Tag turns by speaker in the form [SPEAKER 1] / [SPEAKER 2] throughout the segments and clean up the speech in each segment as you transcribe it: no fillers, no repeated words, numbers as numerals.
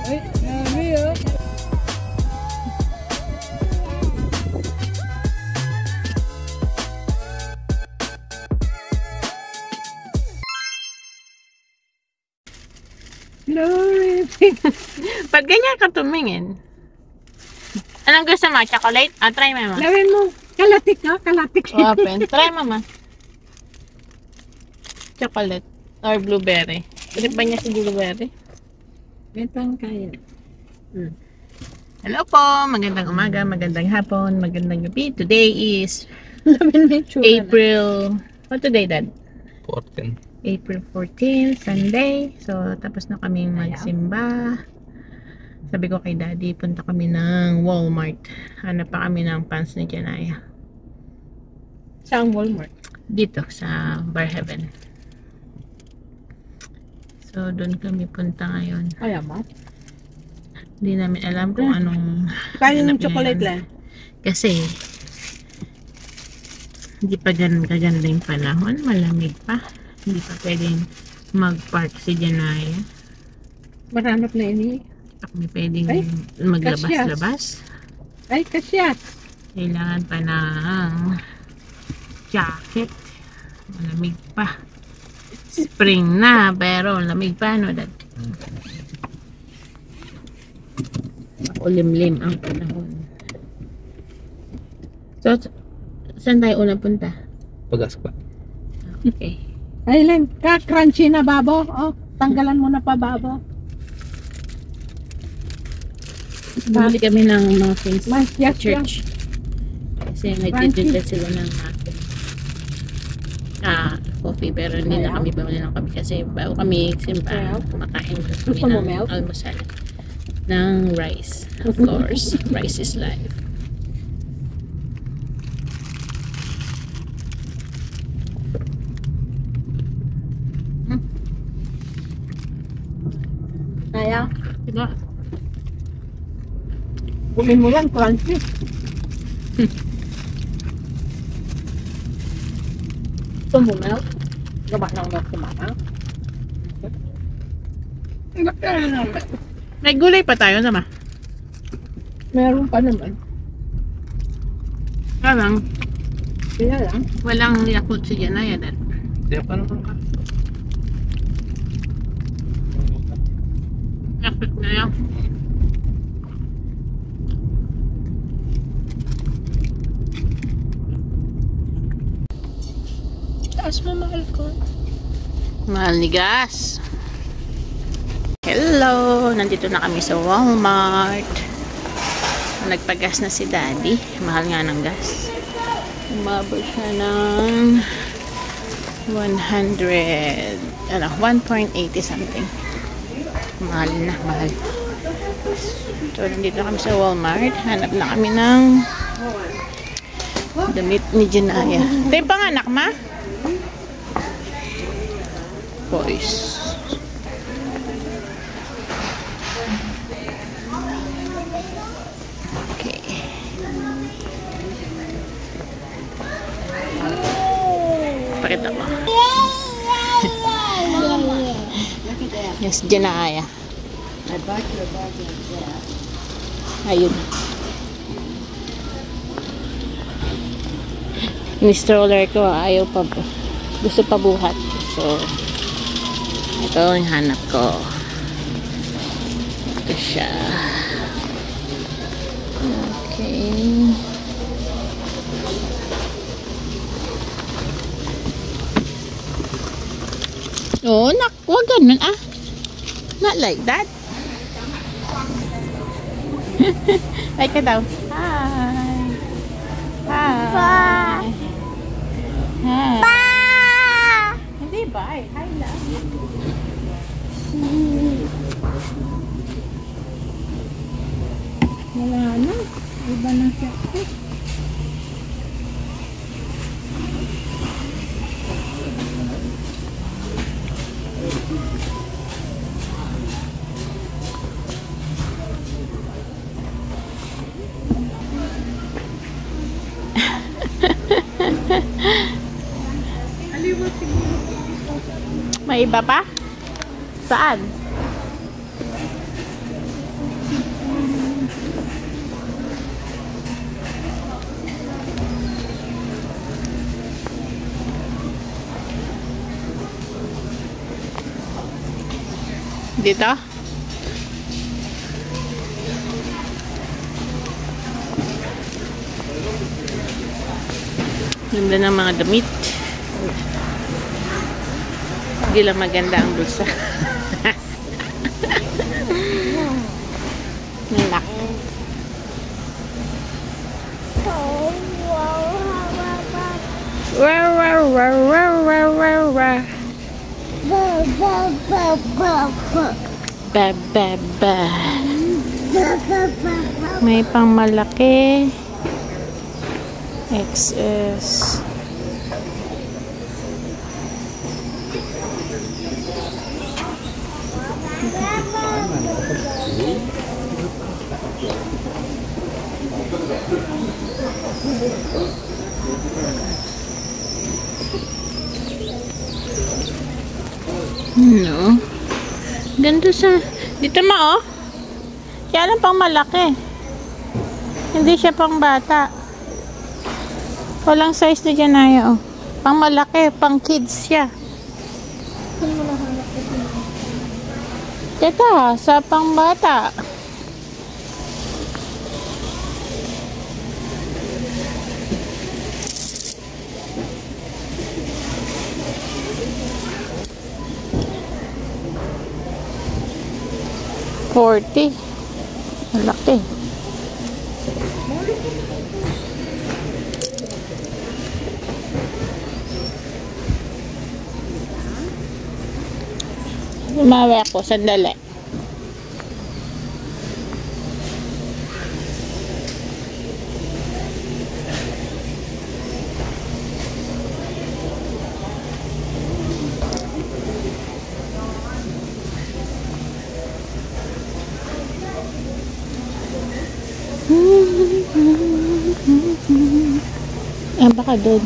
[SPEAKER 1] Ay, dami oh. Glory.
[SPEAKER 2] Pag ganyan ka tumingin. Anong gusto mo? Chocolate? Ah, try mo, mama.
[SPEAKER 1] Lawin mo. Kalatik ka, kalatik.
[SPEAKER 2] Open. Try, mama. Chocolate. Or blueberry. Trip ba niya si blueberry?
[SPEAKER 1] Ito ang kaya.
[SPEAKER 2] Hello po. Magandang umaga, magandang hapon, magandang gabi. Today is April... What today, Dad?
[SPEAKER 3] 14.
[SPEAKER 2] April 14, Sunday. So, tapos na kaming magsimba. Sabi ko kay Daddy, punta kami ng Walmart. Hanap pa kami ng pants ni Janaya.
[SPEAKER 1] Saan Walmart?
[SPEAKER 2] Dito, sa Bar Heaven. So, doon kami punta ngayon.
[SPEAKER 1] Kaya mo?
[SPEAKER 2] Hindi namin alam kung anong...
[SPEAKER 1] Kaya ng
[SPEAKER 2] hanap
[SPEAKER 1] chocolate
[SPEAKER 2] ngayon.
[SPEAKER 1] lang.
[SPEAKER 2] Kasi, hindi pa ganun kaganda yung panahon. Malamig pa. Hindi pa pwedeng mag-park si Janaya.
[SPEAKER 1] Maranap na ini.
[SPEAKER 2] Kami pwedeng
[SPEAKER 1] Ay,
[SPEAKER 2] maglabas-labas.
[SPEAKER 1] Ay, kasya.
[SPEAKER 2] Kailangan pa ng jacket. Malamig pa. Spring na, pero lamig pa, no, Dad? Ulimlim ang panahon. So, saan tayo una punta?
[SPEAKER 3] Pagas pa.
[SPEAKER 2] Okay.
[SPEAKER 1] Ay, Len, ka-crunchy na babo. Oh, tanggalan mo na pa babo.
[SPEAKER 2] Bumili kami ng muffins
[SPEAKER 1] Mas
[SPEAKER 2] sa
[SPEAKER 1] yak
[SPEAKER 2] church. Kasi nagtitinda sila ng muffins. Coffee, pero hindi na kami bumili ng kape kasi bago kami simba, kumakain kami ng almusal ng rice. Of course, rice is life.
[SPEAKER 1] Kaya,
[SPEAKER 2] Diba?
[SPEAKER 1] kunin mo yan, crunchy. Gusto mo milk? Gawa ng milk kumama.
[SPEAKER 2] May gulay pa tayo naman.
[SPEAKER 1] Meron pa naman.
[SPEAKER 2] Parang
[SPEAKER 1] Kaya lang.
[SPEAKER 2] walang Yakult si Janaya, Dad.
[SPEAKER 3] Di pa naman ka.
[SPEAKER 2] Yakult na yan.
[SPEAKER 1] Taas mo mahal ko.
[SPEAKER 2] Mahal ni gas. Hello! Nandito na kami sa Walmart. Nagpagas na si Daddy. Mahal nga ng gas. Umabot siya ng 100 1.80 something. Mahal na, mahal. So, nandito kami sa Walmart. Hanap na kami ng damit ni Janaya. Ito yung panganak, ma? Boys. Okay. Pakita ko. Yes, Janaya.
[SPEAKER 1] I bought your bag like that.
[SPEAKER 2] Ayun. Yung stroller ko, ayaw pa. Gusto pa buhat. So, ito yung hanap ko. Ito siya. Okay. Oh, wag ganun ah. Not like that. Like ka daw. Hi. Hi. Hi. Hindi ba? Hi lang.
[SPEAKER 1] Wala na. Iba na siya.
[SPEAKER 2] May iba pa? Saan? Dito? Ganda ng mga damit. Hindi lang maganda ang bulsa. Nak. Wow, wow, wow, wow, wow, wow, wow. Ba, ba, ba. May pang malaki. XS. No. Ganda sa... Dito ma, oh. Kaya lang pang malaki. Hindi siya pang bata. Walang size na dyan, Naya, oh. Pang malaki, pang kids siya. Dito, sa pang bata. $40. Malaki. Umawi ako, sandali. Ah, baka doon.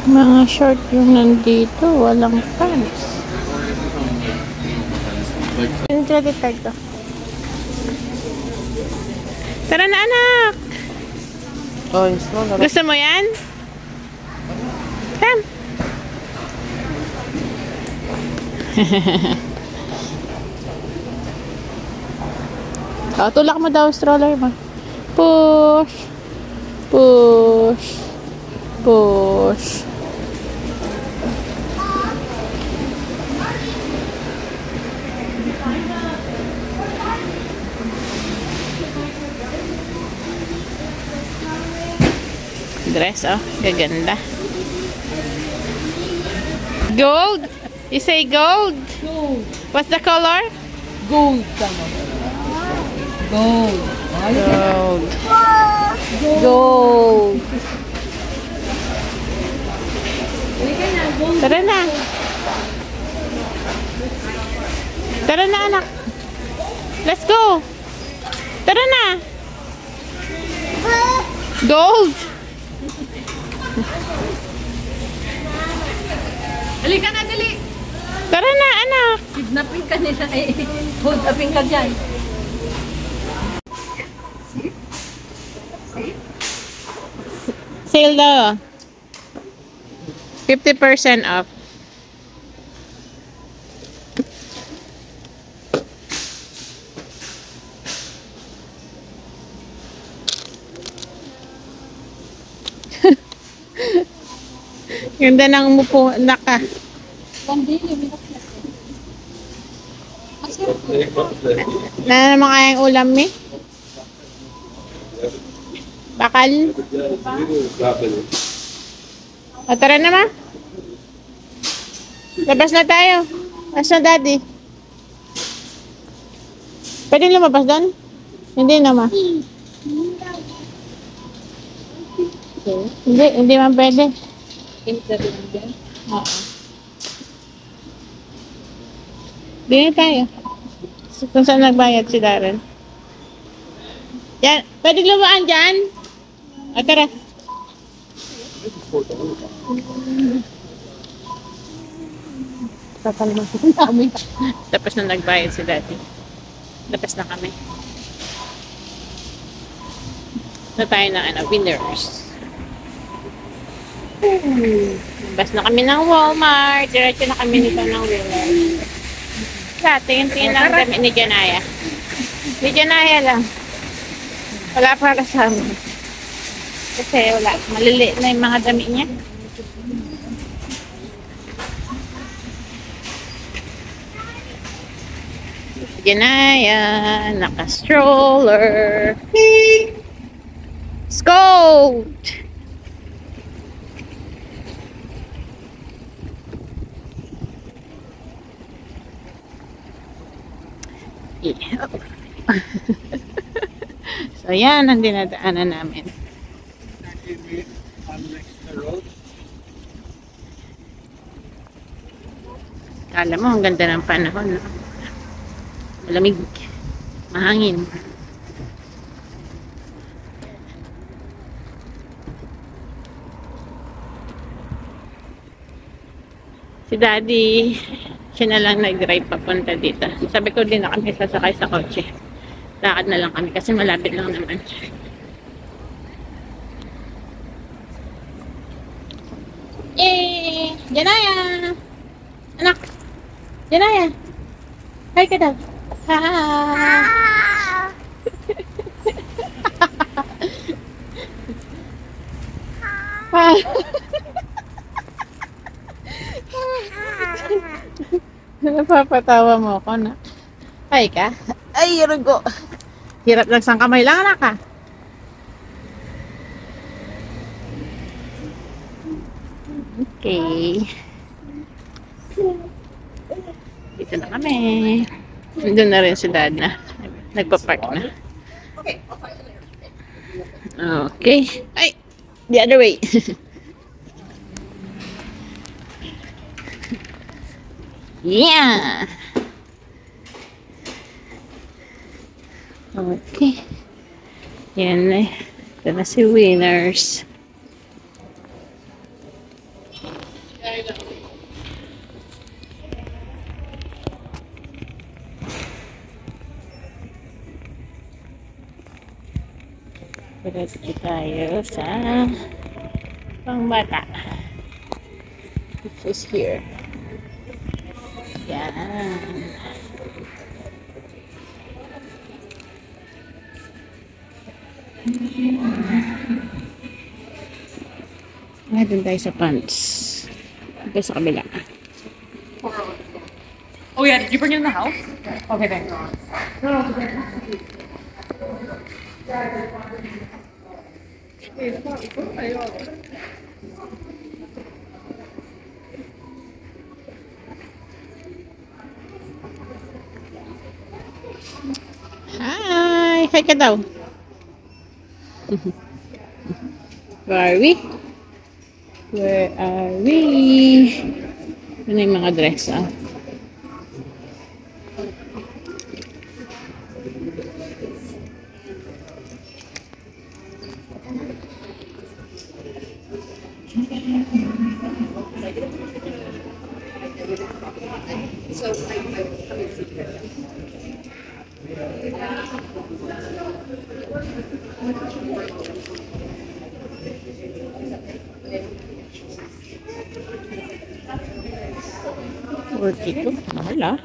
[SPEAKER 2] Mga short yung nandito, walang pants. Yung credit card ko. Tara na, anak!
[SPEAKER 3] Oh, it's not.
[SPEAKER 2] Gusto mo yan? Tam! Oh, tulak mo daw stroller mo. Push! Push! Push! Dress, oh. Gaganda. Gold? You say gold?
[SPEAKER 1] Gold.
[SPEAKER 2] What's the color?
[SPEAKER 1] Gold. Gold.
[SPEAKER 2] Gold.
[SPEAKER 1] Gold.
[SPEAKER 2] Tara na. Tara na, anak. Let's go. Tara na. Gold.
[SPEAKER 1] Halika na, dali.
[SPEAKER 2] Tara na, anak.
[SPEAKER 1] Kidnapping ka nila eh. Hold uping ka dyan.
[SPEAKER 2] Sale daw. 50% off. Ganda ng umupo naka. Na naman kayang ulam ni? Bakal? O, tara na ma. Labas na tayo. Labas na daddy. Pwede lumabas doon? Hindi na ma. Hindi man pwede. Oo. Bigyan tayo. Kung saan nagbayad si Darren. Yan. Pwede lumaan dyan? O, tara.
[SPEAKER 1] Tatalimasin namin.
[SPEAKER 2] Tapos na nagbayad si daddy. Tapos na kami. Na tayo ng winners. Bas na kami ng Walmart. Diretso na kami nito ng winners. Tingin lang kami ni Janaya. Ni Janaya lang. Wala para sa amin. Kasi wala. Maliliit na yung mga damit niya. Janaya. Naka-stroller. Scold! Yeah. So, yan ang dinadaanan namin. Kala mo, ang ganda ng panahon. No? Malamig. Mahangin. Si Daddy, siya na lang nag-drive papunta dito. Sabi ko din na kami sasakay sa kotse. Lakad na lang kami kasi malapit lang naman. Yay! Janaya! Anak! Janaya! Hi ka daw! Hi! Napapatawa mo ako na. Hi ka? Ay, rugo! Hirap lang sang kamay lang, anak ha? Okay. Dito na kami. Nandun na rin si Dad na. Nagpa-park na. Okay. Ay! The other way. Yeah! Okay. Yan na. Ito na si Winners. Diretso tayo sa Pangbata. Which is here. Yan. Doon tayo sa pants. Doon tayo sa kabila.
[SPEAKER 4] Oh yeah, did you bring it in the house? Okay, thanks.
[SPEAKER 2] Hi! Hi ka daw. Where are we? Where are we? Ano yung mga dress, ah? Worth ito. Mahal ah.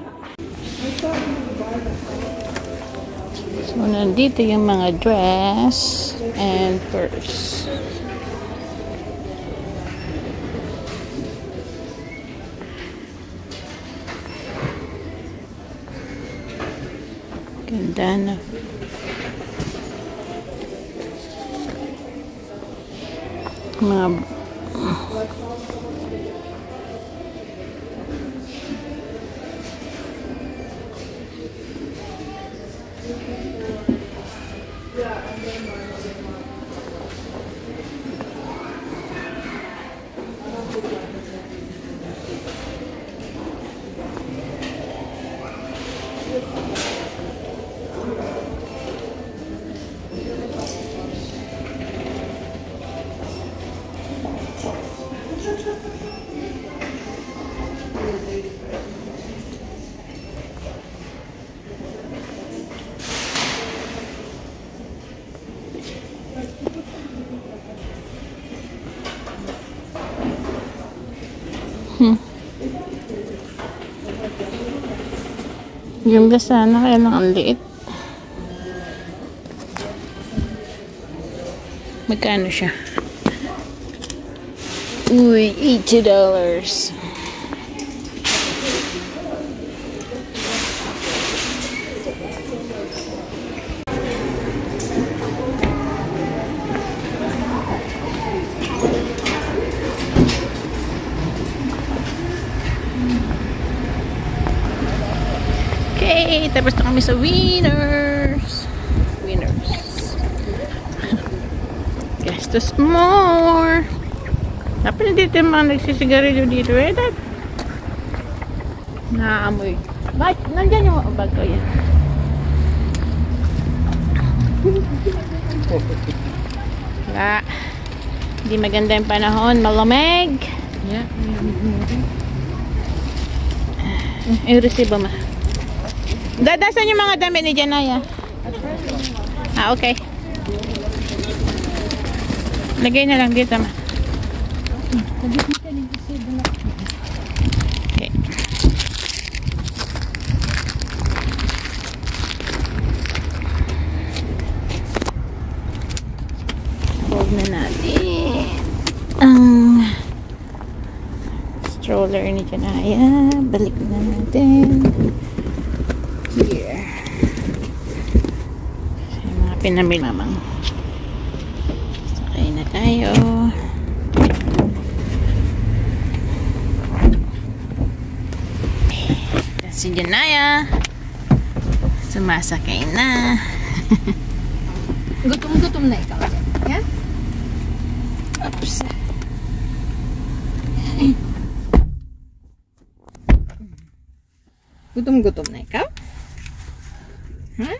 [SPEAKER 2] So, nandito yung mga dress and purse. Ganda na. Mga Ganda sana, kaya lang ang liit. Magkano siya? Uy, $80. Okay, tapos na kami sa Winners. Gastos more. Dapat na dito yung mga nagsisigarilyo dito eh. Naamoy. Bakit? Nandyan yung bag ko yan. Wala. Hindi maganda yung panahon. Malamig.
[SPEAKER 1] Yeah.
[SPEAKER 2] I-resibo ma. Dadasan yung mga damit ni Janaya. Ah, okay. Lagay na lang dito ma. Okay. Hold na natin ang stroller ni Janaya. Balik na natin. Here. Yung mga pinamili mamang. Sakay na tayo. Si Janaya sumasakay na.
[SPEAKER 1] Gutom na ikaw. Yeah?
[SPEAKER 2] Oops.
[SPEAKER 1] Gutom na ikaw? Huh?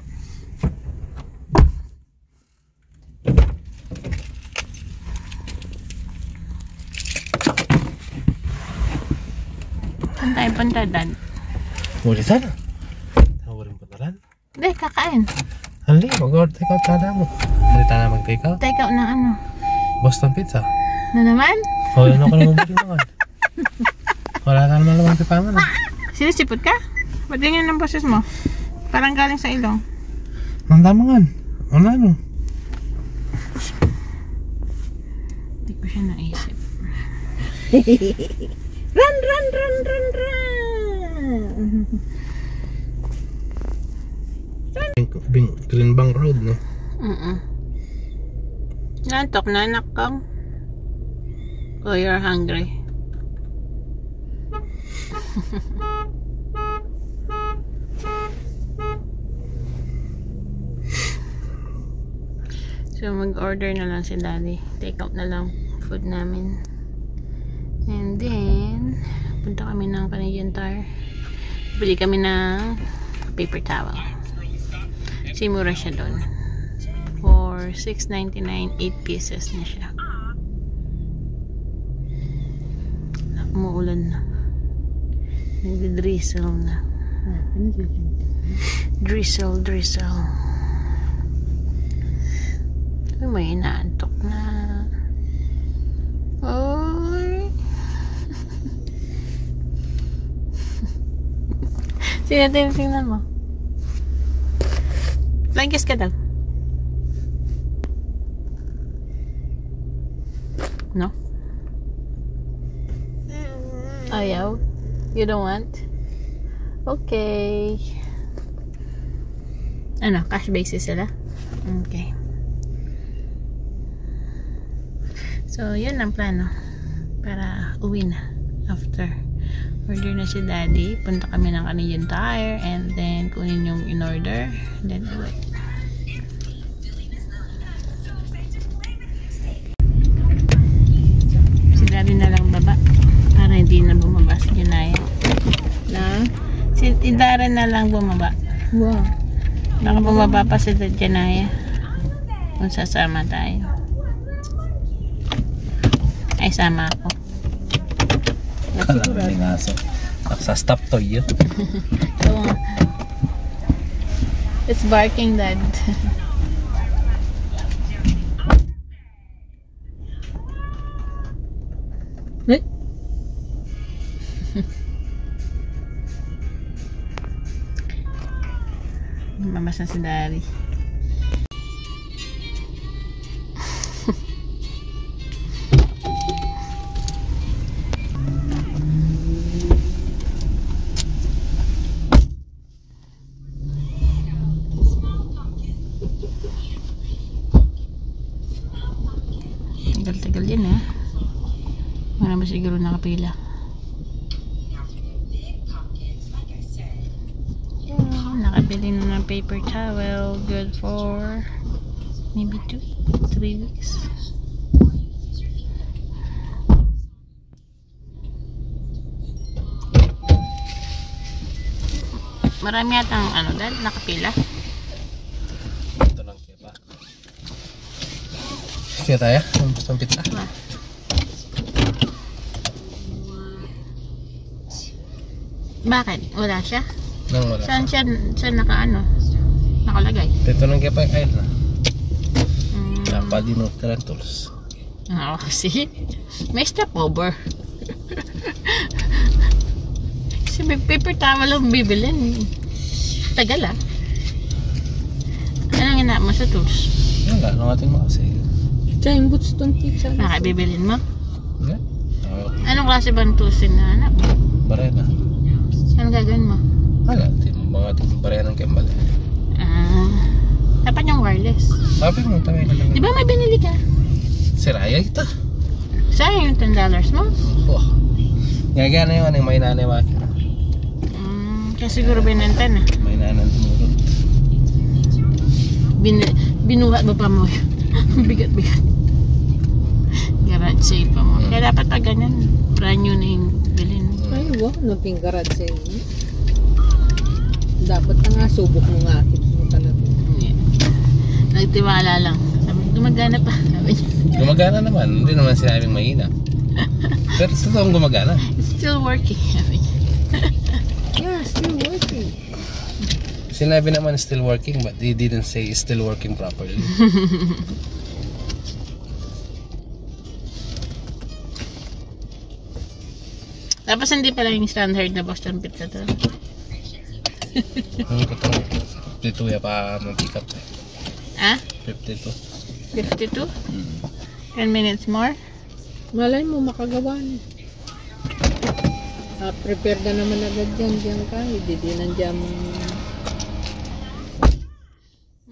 [SPEAKER 2] Saan tayo punta, Dad?
[SPEAKER 3] Ulitan? Tahu rin putaran?
[SPEAKER 2] Hindi, kakain.
[SPEAKER 3] Hali, mag-order take out sana mo. Hali tayo mag-take out?
[SPEAKER 2] Take out na ano?
[SPEAKER 3] Boston Pizza.
[SPEAKER 2] Na naman?
[SPEAKER 3] O, yun ako naman bili naman. Wala ka naman naman tipangan.
[SPEAKER 2] Sinisipot ka? Ba't ganyan ang boses mo? Parang galing sa ilong.
[SPEAKER 3] Ang damangan. Ano?
[SPEAKER 2] Hindi ko siya naisip.
[SPEAKER 1] Run!
[SPEAKER 3] Green Bank Road, no?
[SPEAKER 2] Nantok na, anak ko. Oh, you're hungry. So, mag-order na lang si Daddy. Take out na lang food namin. And then, punta kami ng Canadian Tire. Bili kami ng paper towel. Kasi mura siya doon. For $6.99, 8 pieces na siya. Umuulan na. Nagdi-drizzle na. Drizzle. Ay, may inaantok na. Oy. Tingnan mo. Langkis ka daw. No? Ayaw? You don't want? Okay. Ano? Cash basis sila? Okay. So, yun ang plano. Para uwi na. After. Order na si Daddy. Punta kami ng Canadian Tire. And then, kunin yung in-order. Then, uwi. Si Daddy na lang baba. Para hindi na bumaba si Janaya.
[SPEAKER 1] Na?
[SPEAKER 2] Si Idara na lang bumaba.
[SPEAKER 1] Wow.
[SPEAKER 2] Baka bumaba pa si Janaya. Kung sasama tayo. Ay, sama ako.
[SPEAKER 3] Kalang aso. Nakasa-stop toy yun.
[SPEAKER 2] So, it's barking, Dad. Mamas na si Daddy. Tagal-tagal din, ha? Marami siguro nakapila. Nakabili na ng paper towel. Good for maybe 2-3 weeks. Marami yata ang dahil nakapila.
[SPEAKER 3] Ito lang kaya pa. Kaya tayo? Ang gustong pizza?
[SPEAKER 2] Bakit? Wala siya?
[SPEAKER 3] Nang wala.
[SPEAKER 2] Saan nakalagay?
[SPEAKER 3] Ito lang kaya pa yung aisle na. Napadi no tarantulas.
[SPEAKER 2] See? May stopover. Kasi may paper towel ang bibilin. Tagal, ah. Anong ina mo sa tools?
[SPEAKER 3] Wala, nangatin mo kasi.
[SPEAKER 1] Giant boots tong pizza.
[SPEAKER 2] Nakabibilin mo?
[SPEAKER 3] Hindi?
[SPEAKER 2] Anong klase ba ang tools na anak?
[SPEAKER 3] Barena.
[SPEAKER 2] Anong gagawin mo?
[SPEAKER 3] Wala, mga barena ng kembal.
[SPEAKER 2] Dapat yung wireless.
[SPEAKER 3] Sabi mo, tawin na lang.
[SPEAKER 2] Di ba may binili ka?
[SPEAKER 3] Si Raya ito.
[SPEAKER 2] Sayang yung $10 mo?
[SPEAKER 3] Oh. Gagana yung may nanay makina.
[SPEAKER 2] Kaya siguro binenta na.
[SPEAKER 3] May nanay tumulot.
[SPEAKER 2] Binuhat mo pa mo. Bigat-bigat. Garage sale pa mo. Kaya dapat pag ganyan, brand new na yung bilhin.
[SPEAKER 1] Ay, wow, naping garage sa inyo. Dapat na nga, subok mo nga akit mo talaga.
[SPEAKER 2] Yeah. Nagtiwala lang. Sabi, gumagana pa. Sabi niya.
[SPEAKER 3] Gumagana naman. Hindi naman sinabing mahina. Pero totoong gumagana.
[SPEAKER 2] It's still working. Sabi niya.
[SPEAKER 1] Yeah, still working.
[SPEAKER 3] Sinabi naman still working but they didn't say still working properly.
[SPEAKER 2] Tapos hindi pala yung standard na Boston Pizza to.
[SPEAKER 3] Ano ko itong 52 ya pa mag-pick up eh.
[SPEAKER 2] Ah?
[SPEAKER 3] 52.
[SPEAKER 2] 52? 10 minutes more?
[SPEAKER 1] Malay mo, makagawa niya. Prepare na naman agad dyan ka. Hindi din nandiyan.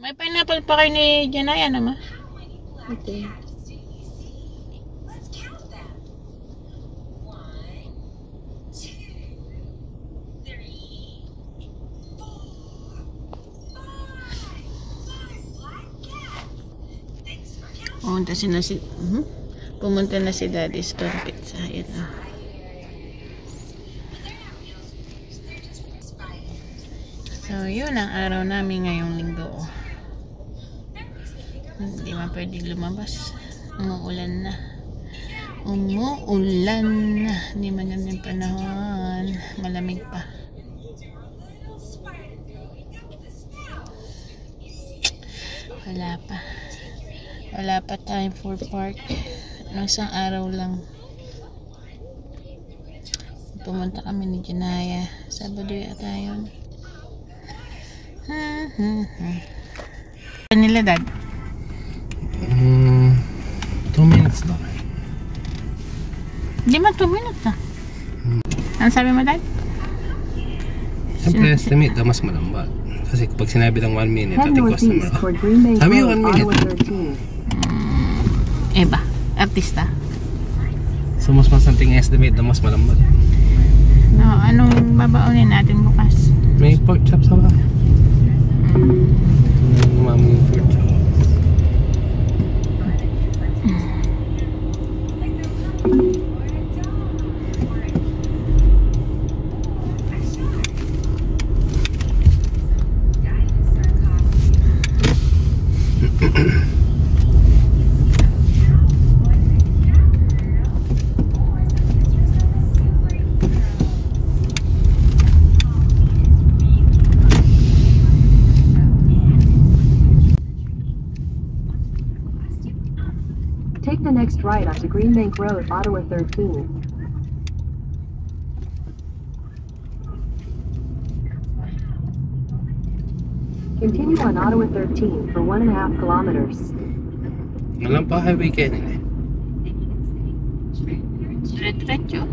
[SPEAKER 2] May pineapple pa kayo ni Janaya naman.
[SPEAKER 1] Okay.
[SPEAKER 2] Pumunta na si Daddy's Don Pizza. Ayan na. So, yun ang araw namin ngayong linggo. Hindi man pwedeng lumabas. Umuulan na. Umuulan na. Hindi magandang panahon. Malamig pa. Wala pa time for park. Nung isang araw lang. Pumunta kami ni Janaya. Sabado yata yun. Ano nila, Dad?
[SPEAKER 3] 2 minutes na.
[SPEAKER 2] Hindi man 2 minutes na. Ano sabi mo, Dad?
[SPEAKER 3] Siyempre estimate na mas malambat. Kasi kapag sinabi ng 1 minute, ating customer. Sabi yung 1 minute.
[SPEAKER 2] Eba, artista.
[SPEAKER 3] So mas masanting estimate na mas malambat.
[SPEAKER 2] No, anong babaunin natin bukas?
[SPEAKER 3] May pork chop sa ba? Umami yung pork chop.
[SPEAKER 5] Take the next right onto Greenbank Road, Ottawa 13. Continue on Ottawa 13 for 1.5 kilometers.
[SPEAKER 3] Walang pa highway kainin eh.
[SPEAKER 2] Diretso.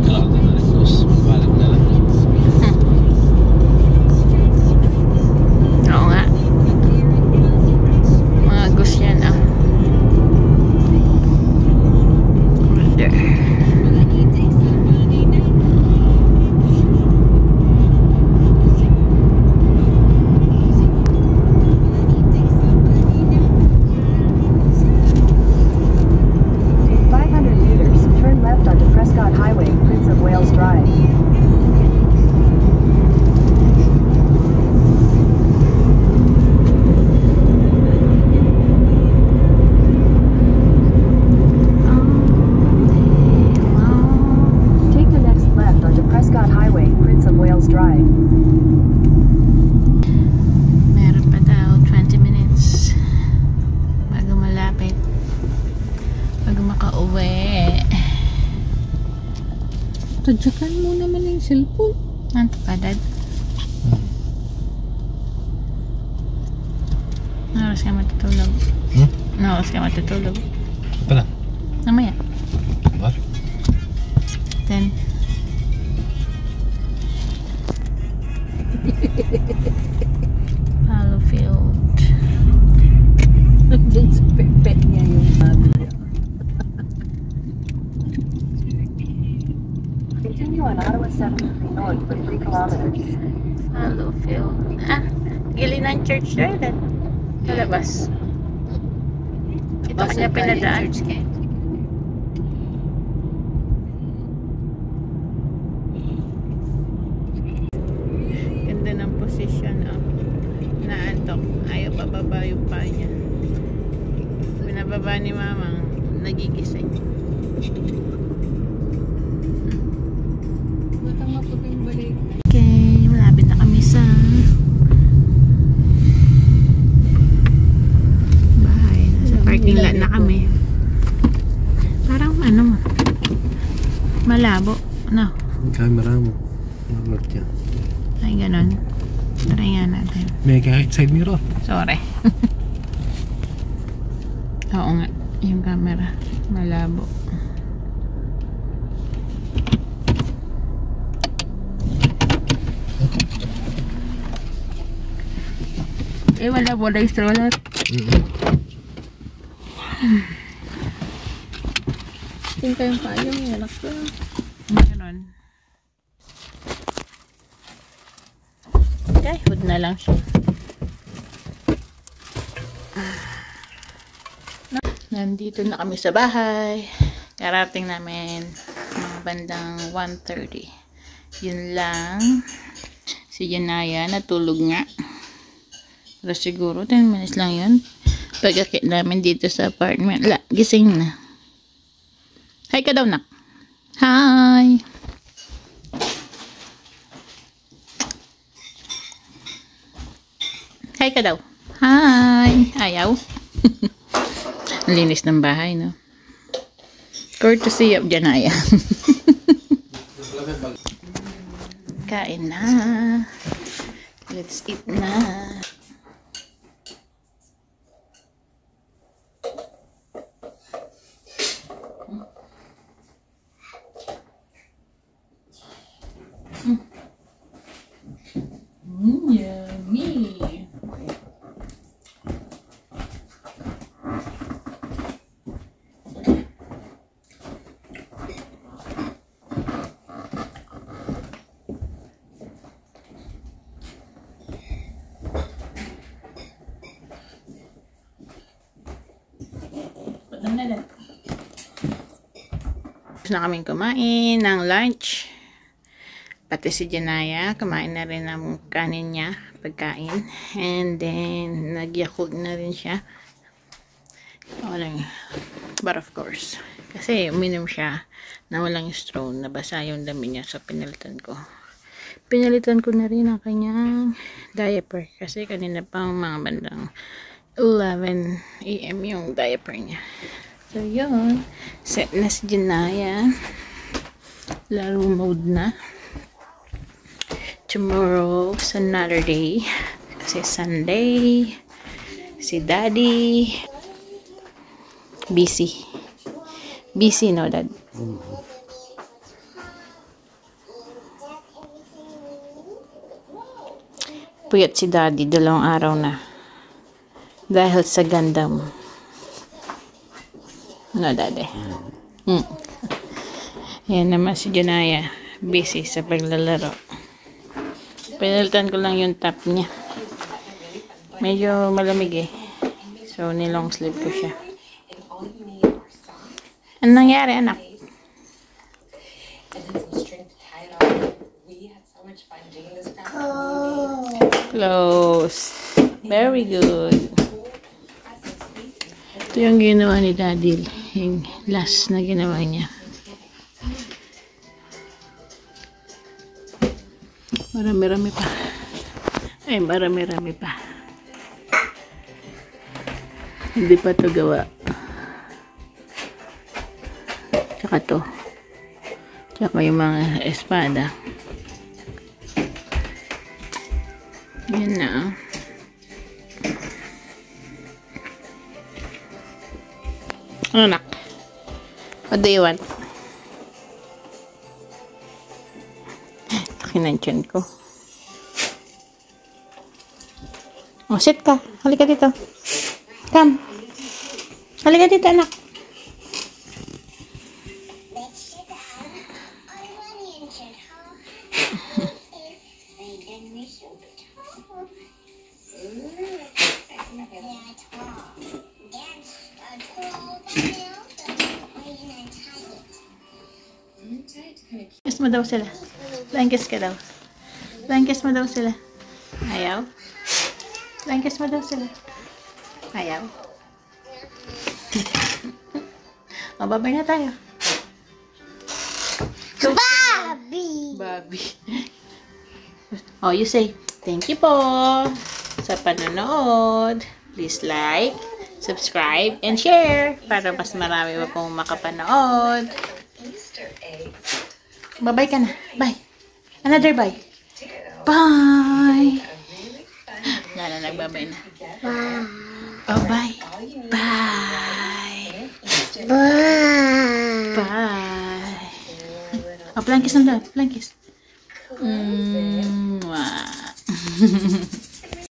[SPEAKER 3] Kalado na rin boss. Balik na lang.
[SPEAKER 2] Oo nga. Mga gusto yan ah. There.
[SPEAKER 5] In 500 meters, turn left onto Prescott Highway, Prince of Wales Drive. Take the next left onto Prescott Highway, Prince of Wales Drive.
[SPEAKER 2] Meron pa daw 20 minutes bago malapit, bago makauwi.
[SPEAKER 1] Tadyakan mo naman yung cellphone.
[SPEAKER 2] Anto ka, Dad? Naras ka matutulog. Naras ka matutulog.
[SPEAKER 3] Pala.
[SPEAKER 2] Namaya.
[SPEAKER 3] Bar.
[SPEAKER 2] 10. Fallowfield.
[SPEAKER 1] Diyan sa pepet niya yung sabi niya.
[SPEAKER 5] Continue on Ottawa 73 North for 3 kilometers.
[SPEAKER 2] Fallowfield. Ah, gilid ng church there, Dad. Sa labas. Ito kanya pinadaan. Ganda ng position, oh. Naantok. Ayaw pababa yung paa niya. Binababa ni Mama, nagigising. Okay, malapit na kami sa bahay. Nasa parking lot na kami. Parang ano, malabo. No?
[SPEAKER 3] Camera mo. Normal dyan.
[SPEAKER 2] Ay, ganon. Try nga natin.
[SPEAKER 3] May kahit side mirror.
[SPEAKER 2] Sorry. Oo nga, yung camera. Malabo. Eh, wala yung stroller.
[SPEAKER 1] Tingka yung payo yung anak ko.
[SPEAKER 2] Ganon. Okay, hood na lang siya. Nandito na kami sa bahay. Karating namin mga bandang 1:30. Yun lang. Si Janaya natulog nga. Pero siguro 10 minutes lang yun. Pagkakit namin dito sa apartment. Gising na. Hi ka daw, nak. Hi. Hi ka daw. Hi. Ayaw. Linis ng bahay, no? Courtesy of Janaya. Kain na. Let's eat na. Yummy. Tapos na kaming kumain ng lunch. Pati si Janaya, kumain na rin ng kanin niya, pagkain. And then, nagyakog na rin siya. But of course, kasi uminom siya na walang straw, nabasa yung dami niya, so pinalitan ko. Pinalitan ko na rin ang kanyang diaper kasi kanina pang mga bandang 11 AM yung diaper niya. So yun, set na si Janaya. Laro mode na. Tomorrow is another day kasi Sunday. Si Daddy busy no Dad? Puyat si Daddy 2 araw na dahil sa Gundam. No Daddy? Yan naman si Janaya, busy sa paglalaro. Pinalitan ko lang yung top niya, medyo malamig eh, so nilong sleeve ko siya. Ano nangyari, anak? Close. Very good. Ito yung ginawa ni Daddy, yung last na ginawa niya. Marami-rami pa. Ay, marami-rami pa. Hindi pa ito gawa. Tsaka to. Tsaka yung mga espada. Yan na. Ano nak? What do you want? Kinantiyan ko. Oh, sit ka. Halika dito. Come. Halika dito, anak. Kiss mo daw sila. Flying kiss ka daw. Flying kiss mo daw sila. Ayaw. Flying kiss mo daw sila. Ayaw. O, babay na tayo. Bobby. Oh, you say, thank you po sa panonood. Please like, subscribe, and share para mas marami pa pong makapanood. Bye-bye ka na. Bye. Another bye. Bye. Wala na, nagbabay na. Bye. Oh, bye. Bye. Bye. Bye. Oh, flying kiss na daw. Flying kiss. Mwah.